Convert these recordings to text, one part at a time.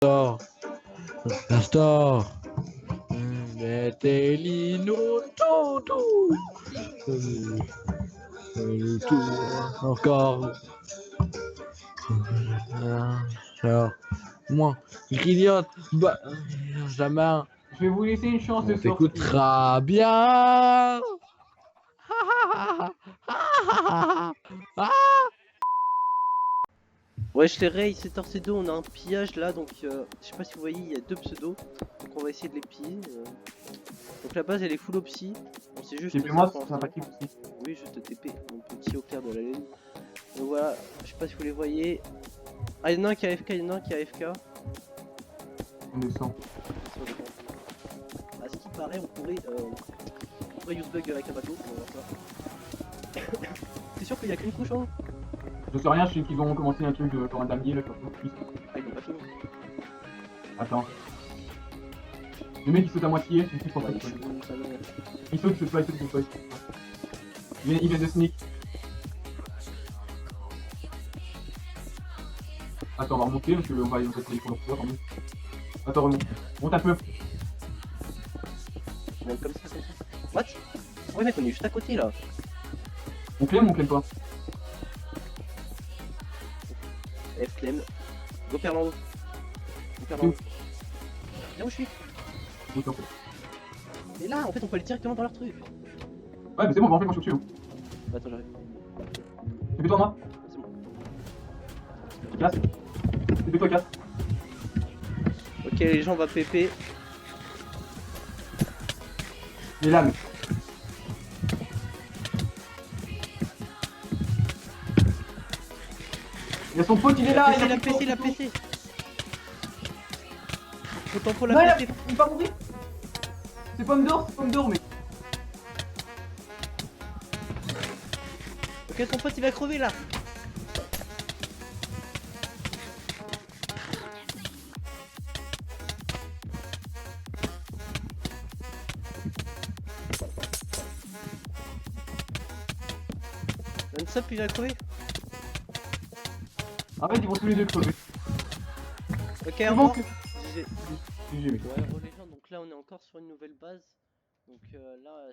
Castor, Castor, mettez-lino tout, encore, alors, moi, grignote, bah, jamais, Je vais vous laisser une chance de on sortir. t'écoutera bien. Wesh les Ray, c'est Torcedo, on a un pillage là, donc je sais pas si vous voyez, il y a deux pseudos, donc on va essayer de les piller. Donc la base elle est full au psy, on sait juste... TP moi, pour c'est sympathique aussi. Oui, juste TP, mon petit au clair de la lune. Donc voilà, je sais pas si vous les voyez. Ah, il y en a un qui est AFK, il y en a un qui est AFK. On descend. À ce qui paraît, on pourrait use bug avec un bateau. C'est sûr qu'il y a qu'une couche, hein? Je sais rien, je sais qu'ils vont commencer un truc de pour un damier là, Ah, ils l'ont pas fini. Attends. Le mec il saute à moitié, je sais pas Ouais, pourquoi. ça va. Il saute, il saute pas, il saute, il saute pas. Il vient de sneak. Attends, on va remonter parce qu'on va y passer pour leur quand même. Attends, remonte. Monte un peu. Même comme ça. What? Ouais, mec, on est juste à côté là. On claim ou on claim pas? F clem. Go Perlan. Go Perlan. Viens où je suis. Et là, en fait, on peut aller directement dans leur truc. Ouais, mais c'est bon, on va en faire quand je suis dessus. Attends, j'arrive. Fais-toi moi. C'est bon. Casse. Fais-toi casse. Ok, les gens, on va PP. Les lames. Il y a son pote, il est là. Il a PC, il a PC. Autant pour Non, la PC. il est pas mourir. C'est pomme d'or, mais. Ok, son pote il va crever là. Non-stop il va crever. En fait, ils vont tous les deux crever. Ok, C'est au bon revoir. que. GG. GG, mec. Ouais, les gens, donc là on est encore sur une nouvelle base. Donc là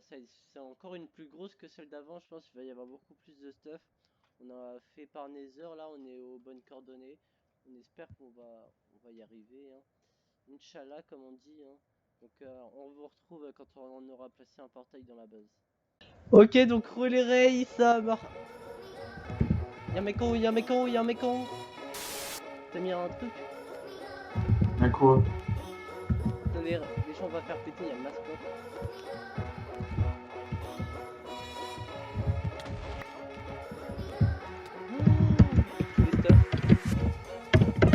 c'est encore une plus grosse que celle d'avant, je pense qu'il va y avoir beaucoup plus de stuff. On a fait par Nether, là on est aux bonnes coordonnées. On espère qu'on va y arriver. Hein. Inch'Allah comme on dit. Hein. Donc on vous retrouve quand on aura placé un portail dans la base. Ok, donc relais Ray, ça marche. Y'a un mec en haut, y'a un mec en haut, y'a un mec en haut. T'as mis un truc? Mais quoi? Attendez, les gens on va faire péter, y'a le mascotte.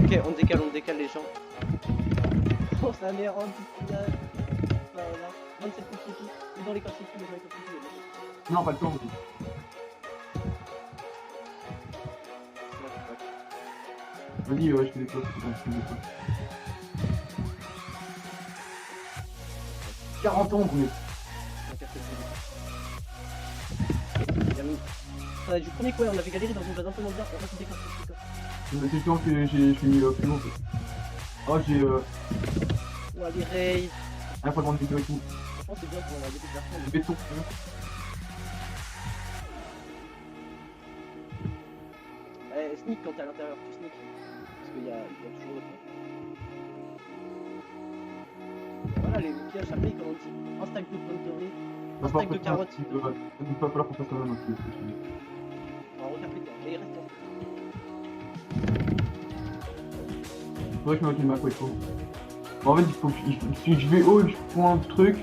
Ok, on décale les gens. Oh, ça merde, du pillage. Là, là. 27 coups de tout. Et dans les corps, c'est tout, les gens, ils peuvent tout. Non, pas le temps aussi. Vas-y, ouais, je fais des closes. Je fais des closes. 40 ans, mais. Du premier coup, on avait galéré dans une base un peu moins bien. On va se décale. C'est le temps que j'ai fini plus haut. Oh, j'ai. Ouais, les raids. Ah, faut prendre des vidéos et tout. Franchement, c'est bien pour la début de version. Le béton. Sneak quand t'es à l'intérieur, tu sneak. Parce qu'il y a toujours le temps. Voilà, les pillages après, comme on dit, un stack de pommes de riz, un stack de carottes. Il va falloir qu'on fasse quand même aussi. On va refaire péter, mais il reste un. Faudrait que je mette ma couette. En fait, il faut que si je vais haut et que je prends un truc.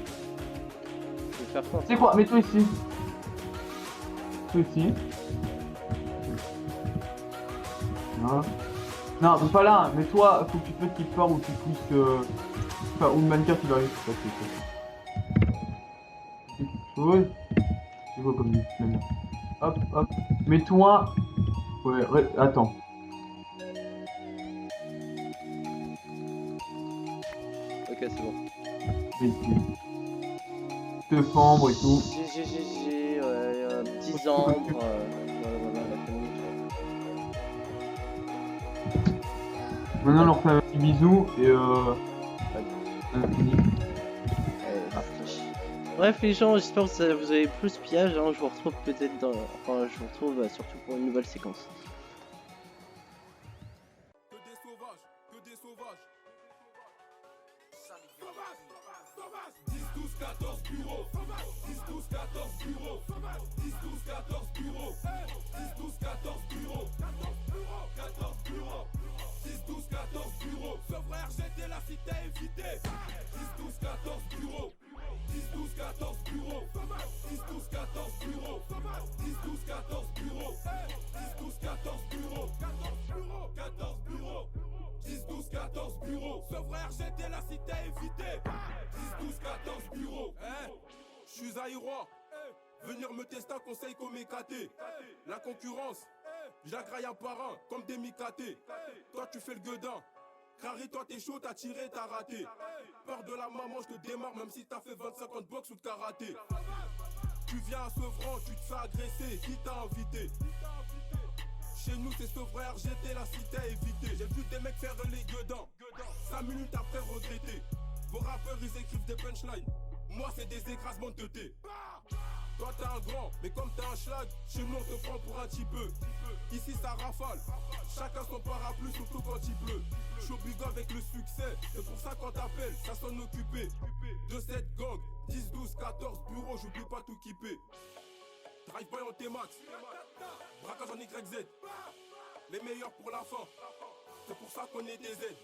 Je vais faire quoi? C'est quoi? Mets-toi ici. Toi ici. Voilà. Non, pas là, mais toi, faut que tu te mettes quelque part où tu pousses. Enfin, où le mannequin tu vas arriver. C'est chose. C'est quoi comme manière? Hop, hop. Mets-toi. Ouais, attends. Ok, c'est bon. Deux chambres et tout. GG, 10 ans, voilà, la famille. Maintenant, on leur fait un petit bisou et on a fini. Bref les gens, j'espère que vous avez plus pillage, hein. Je vous retrouve peut-être dans... Enfin, je vous retrouve surtout pour une nouvelle séquence. Que des sauvages, que des sauvages. 10, 12, 14 bureaux. 10, 12, 14 bureaux. 10, 12, 14 bureaux. 10, 12, 14 bureaux. 14 bureaux. 10, 12, 14 bureaux. Ce frère, j'étais la cité évitée. 10, 12, 14 bureaux. 10, 12, 14 bureaux. 10, 12, 14 bureaux. 10, 12, 14 bureaux. 10, 12, 14 bureaux. 14 bureaux. 10, 12, 14 bureaux. Ce frère, j'étais la cité évitée. 10, 12, 14 bureaux. Je suis aérois. Venir me tester un conseil comme écaté. La concurrence, j'agraille un par un comme des micatés. Toi, tu fais le gueudin. Carré, toi t'es chaud, t'as tiré, t'as raté. Peur de la maman, je te démarre même si t'as fait 25 ans de boxe ou de karaté. Tu viens à Sevran, tu te fais agresser, qui t'a invité? Chez nous c'est ce frère, j'étais la cité évitée. J'ai vu des mecs faire les gueudins, 5 minutes après regretter. Vos rappeurs ils écrivent des punchlines, moi c'est des écrasements de teuté. Toi t'es un grand, mais comme t'es un schlag, chez nous on te prend pour un petit peu. Ici ça rafale, chacun son parapluie surtout quand il pleut. J'suis au bigo avec le succès, c'est pour ça quand t'appelles, ça sonne occupé. De cette gang, 10, 12, 14 bureaux, j'oublie pas tout kipper. Drive-by en T-Max, braquage en YZ, les meilleurs pour la fin, c'est pour ça qu'on est des Z.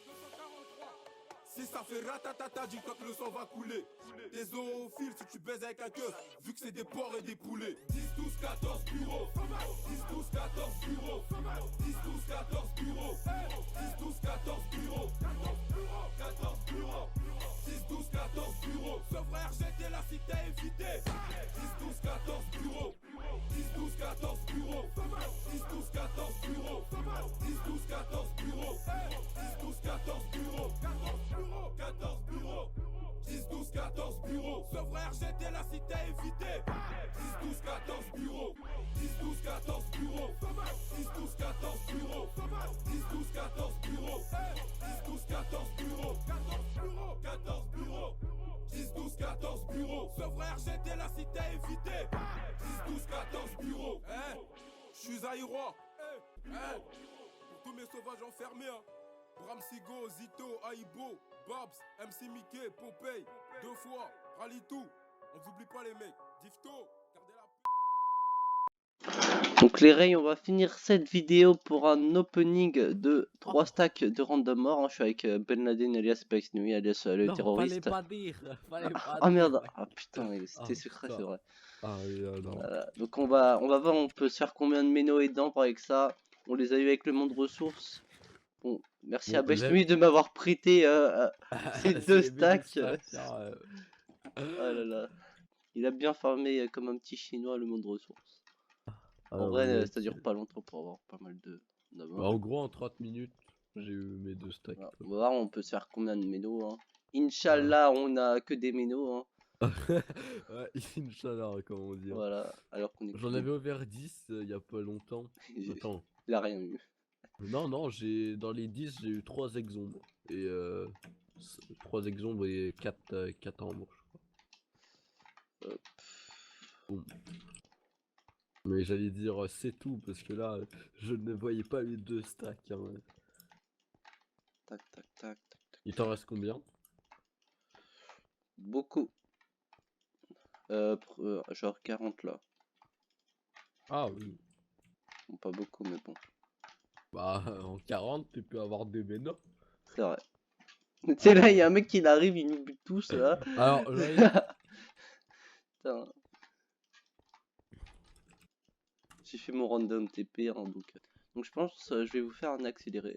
Si ça fait ratatata, dis-toi que le sang va couler. Des zoophiles si tu baises avec un cœur, vu que c'est des porcs et des poulets. 10, 12, 14 bureaux. 10, 12, 14 bureaux. 10, 12, 14 bureaux. 10, 12, 14 bureaux. 14 bureaux. 10, 12, 14 bureaux. Ce frère, j'étais la cité évitée. 10, 12, 14 bureaux. 10, 12, 14 bureaux. 10, 12, 14 bureaux. 10, 12, 14 bureaux. 10, 12, 14 bureaux. 14 bureaux. 10, 12, 14 bureaux. Ce frère, j'étais la cité évitée. 10, 12, 14 bureaux. 10, 12, 14 bureaux. 10, 12, 14 bureaux. 10, 12, 14 bureaux. 10, 12, 14 bureaux. 14 bureaux. 10, 12, 14 bureaux. Ce frère, j'étais la cité évitée. 10, 12, 14 bureaux. Je suis aérois. Pour tous mes sauvages enfermés, hein. Bramsigo, Zito, Aibo, Babs, MC Mickey, Popeye, 2 fois, Ralitou, on vous oublie pas les mecs, Difto, gardez la... Donc les rays, on va finir cette vidéo pour un opening de 3 stacks de random mort, hein. Je suis avec Ben Laden alias Space Nui alias le Non, terroriste. fallait pas dire. Fallait pas Ah dire. merde, ah putain, c'était secret, putain. c'est vrai. Ah oui, non. Voilà. Donc on va voir, on peut se faire combien de ménos et dents avec ça. On les a eu avec le monde ressources. Bon, merci Bon, à Best j'aime- Nuit de m'avoir prêté ces C'est 2 les stacks. stacks, hein, Oh là là. Il a bien farmé comme un petit chinois le monde ressources. Ah En non, vrai, mais ça dure pas longtemps pour avoir pas mal de bah, d'abord. en gros, en 30 minutes, j'ai eu mes 2 stacks. Voilà. On va voir, on peut se faire combien de ménos. Hein. Inch'Allah, on a que des ménos. Hein. Ouais, Inch'Allah, comme on dit. Hein. Voilà, alors qu'on est. J'en avais ouvert 10 il y a pas longtemps. Attends. Il a rien eu. Non, dans les 10, j'ai eu 3 exombres. Et 3 exombres et 4 ambres, je crois. Bon. Mais j'allais dire c'est tout, parce que là, je ne voyais pas les 2 stacks. Hein. Tac, tac, tac, tac. Il t'en reste combien? Beaucoup. Genre 40 là. Ah oui. Bon, pas beaucoup, mais bon. Bah, en 40, tu peux avoir des ménos. C'est vrai. Tu sais, là, il y a un mec qui arrive, il nous bute tous là. Alors, Putain. J'ai fait mon random TP, hein, donc je pense je vais vous faire un accéléré.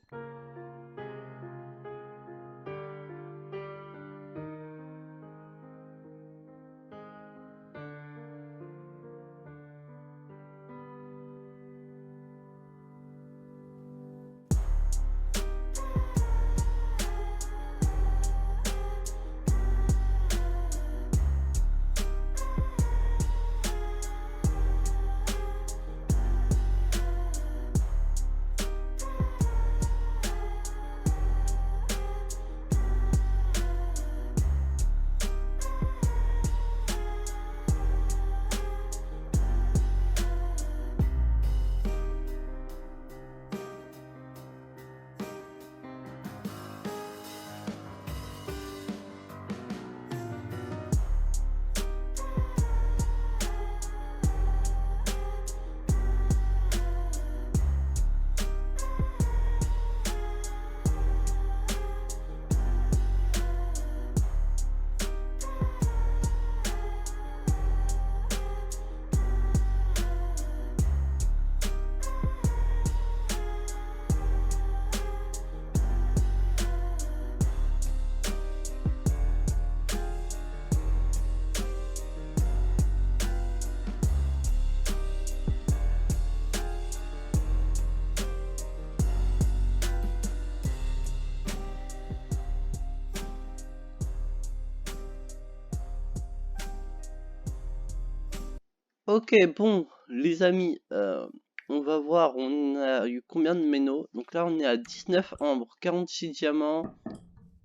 Ok, bon, les amis, on va voir, on a eu combien de ménos? Donc là, on est à 19 ambres, 46 diamants,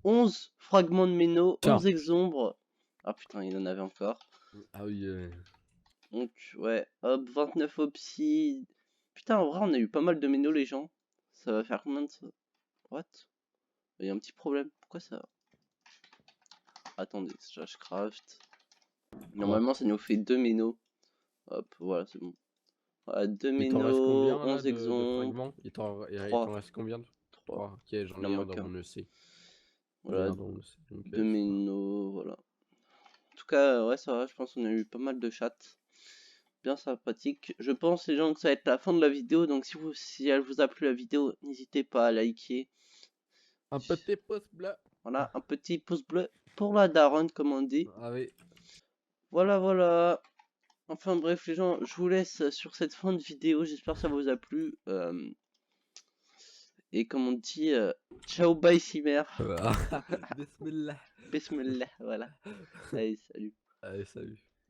11 fragments de ménos, Tiens. 11 exombres. Ah putain, il en avait encore. Ah oui, Donc, ouais, hop, 29 opsis. Putain, en vrai, on a eu pas mal de ménos, les gens. Ça va faire combien de ça? What? Il y a un petit problème. Pourquoi ça? Attendez, je craft. Normalement, ça nous fait 2 ménos. Hop, voilà, c'est bon. Voilà, 2 il t'en reste ménos, combien là 11 de exombres. fragments? Il t'en 3. reste combien? 3. 3. Ok, j'en Il en ai un manque dans un. mon EC. Voilà, J'en ai un dans mon EC. Ok, 2 ça va. ménos, voilà. En tout cas, ouais, ça va, je pense qu'on a eu pas mal de chats. Bien sympathique. Je pense, les gens, que ça va être la fin de la vidéo. Donc, si elle vous a plu la vidéo, n'hésitez pas à liker. Un petit pouce bleu. Voilà, un petit pouce bleu pour la daronne, comme on dit. Ah oui. Voilà, voilà. Enfin, bref, les gens, je vous laisse sur cette fin de vidéo. J'espère que ça vous a plu. Et comme on dit, ciao, bye, Simer. Bismillah. Bismillah, voilà. Allez, salut. Allez, salut.